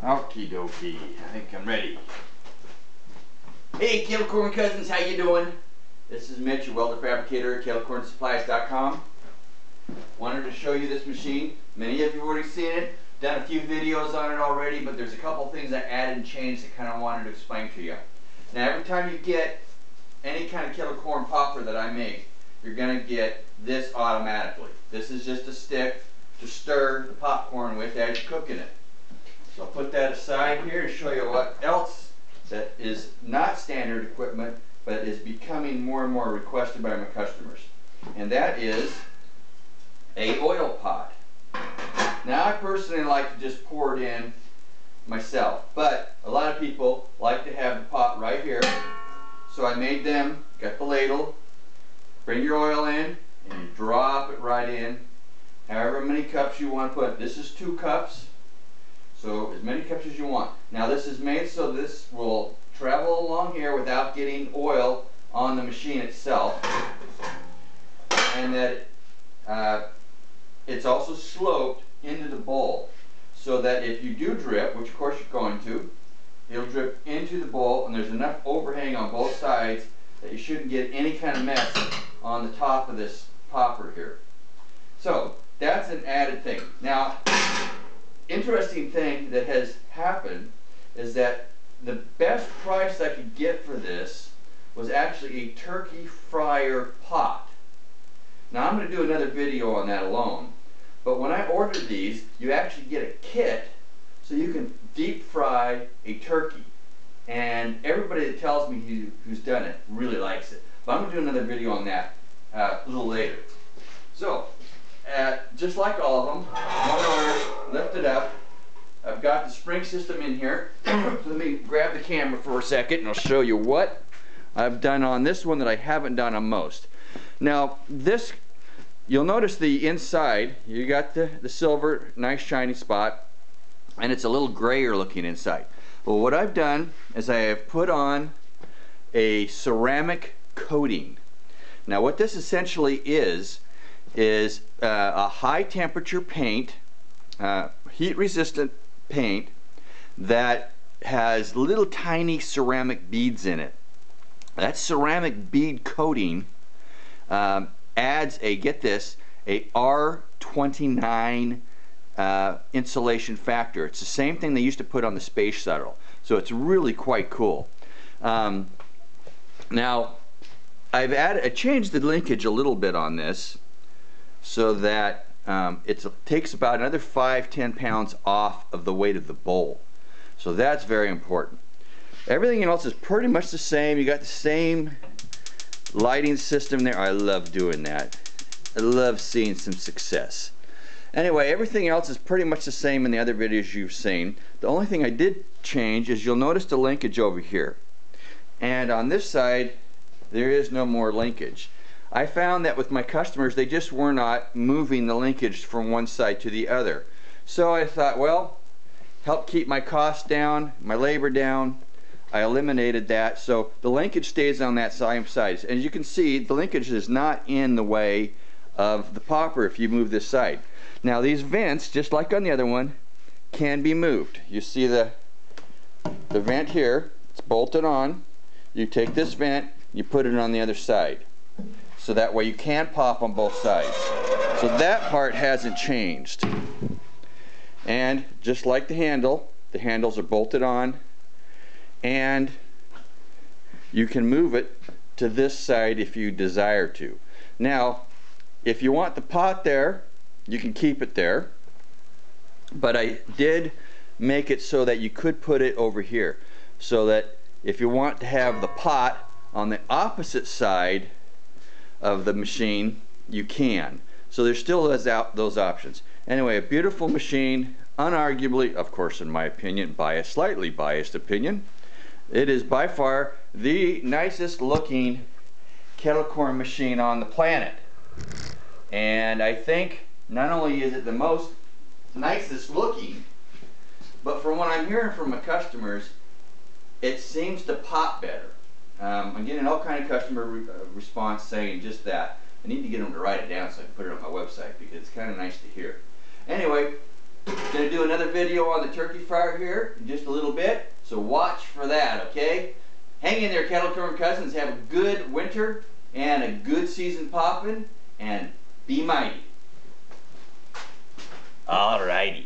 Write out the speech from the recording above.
Okie dokie, I think I'm ready. Hey Kettle Corn cousins, how you doing? This is Mitch, your welder fabricator at kettlecornsupplies.com. Wanted to show you this machine. Many of you have already seen it, done a few videos on it already, but there's a couple things I added and changed that kind of wanted to explain to you. Now every time you get any kind of kettle corn popper that I make, you're going to get this automatically. This is just a stick to stir the popcorn with as you're cooking it. So I'll put that aside here to show you what else that is not standard equipment but is becoming more and more requested by my customers. And that is a oil pot. Now I personally like to just pour it in myself, but a lot of people like to have the pot right here. So I made them, got the ladle, bring your oil in, and you drop it right in. However many cups you want to put. This is 2 cups. So as many cups as you want. Now this is made so this will travel along here without getting oil on the machine itself, and that it's also sloped into the bowl so that if you do drip, which of course you're going to, it'll drip into the bowl, and there's enough overhang on both sides that you shouldn't get any kind of mess on the top of this popper here. So that's an added thing. Now, interesting thing that has happened is that the best price I could get for this was actually a turkey fryer pot. Now I'm going to do another video on that alone, but when I ordered these, you actually get a kit so you can deep fry a turkey, and everybody that tells me who's done it really likes it. But I'm going to do another video on that a little later. So just like all of them, one order, lift it up. I've got the spring system in here. Let me grab the camera for a second and I'll show you what I've done on this one that I haven't done on most. Now this, you'll notice the inside, you got the silver, nice shiny spot, and it's a little grayer looking inside. Well, what I've done is I have put on a ceramic coating. Now what this essentially is a high temperature paint, heat resistant paint that has little tiny ceramic beads in it. That ceramic bead coating adds a, get this, a R29 insulation factor. It's the same thing they used to put on the space shuttle, so it's really quite cool. Now I changed the linkage a little bit on this so that it takes about another 5-10 pounds off of the weight of the bowl. So that's very important. Everything else is pretty much the same. You got the same lighting system there. I love doing that. I love seeing some success. Anyway, everything else is pretty much the same in the other videos you've seen. The only thing I did change is you'll notice the linkage over here. And on this side, there is no more linkage. I found that with my customers, they just were not moving the linkage from one side to the other. So I thought, well, help keep my costs down, my labor down. I eliminated that, so the linkage stays on that same side. As you can see, the linkage is not in the way of the popper if you move this side. Now these vents, just like on the other one, can be moved. You see the vent here, it's bolted on. You take this vent, you put it on the other side. So that way you can pop on both sides. So that part hasn't changed. And just like the handles are bolted on, and you can move it to this side if you desire to. Now, if you want the pot there, you can keep it there, but I did make it so that you could put it over here, so that if you want to have the pot on the opposite side of the machine, you can. So there's still those options. Anyway, a beautiful machine, unarguably, of course in my opinion, slightly biased opinion, it is by far the nicest looking kettle corn machine on the planet. And I think not only is it the most nicest looking, but from what I'm hearing from my customers, it seems to pop better. I'm getting all kind of customer response saying just that. I need to get them to write it down so I can put it on my website because it's kind of nice to hear. Anyway, Gonna do another video on the turkey fryer here in just a little bit, so watch for that, okay? Hang in there, Kettle Corn Cousins. Have a good winter and a good season popping, and be mighty. Alrighty.